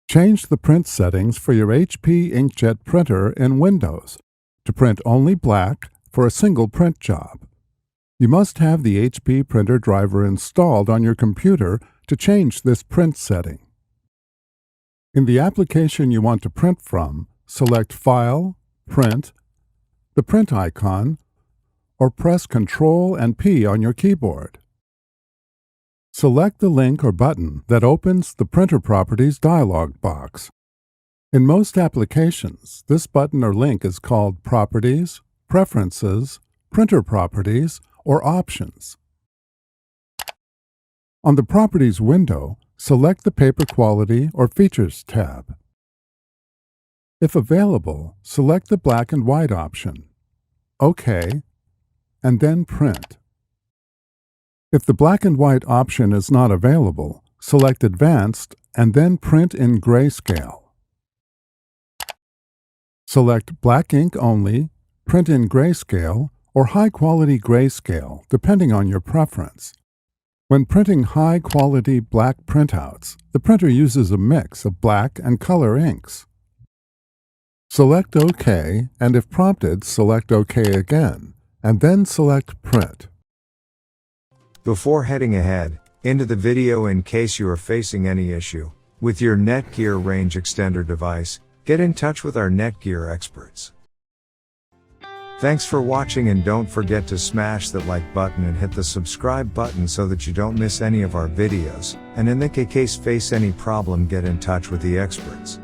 Change the print settings for your HP inkjet printer in Windows to print only black for a single print job. You must have the HP printer driver installed on your computer to change this print setting. In the application you want to print from, select File, Print, the print icon, or press Ctrl and P on your keyboard. Select the link or button that opens the Printer Properties dialog box. In most applications, this button or link is called Properties, Preferences, Printer Properties, or Options. On the Properties window, select the Paper Quality or Features tab. If available, select the black and white option, OK, and then Print. If the black and white option is not available, select Advanced and then Print in Grayscale. Select Black Ink Only, Print in Grayscale, or High Quality Grayscale, depending on your preference. When printing high-quality black printouts, the printer uses a mix of black and color inks. Select OK, and if prompted, select OK again, and then select Print. Before heading ahead into the video, in case you are facing any issue with your Netgear range extender device, get in touch with our Netgear experts. Thanks for watching, and don't forget to smash that like button and hit the subscribe button so that you don't miss any of our videos, and in the case face any problem, get in touch with the experts.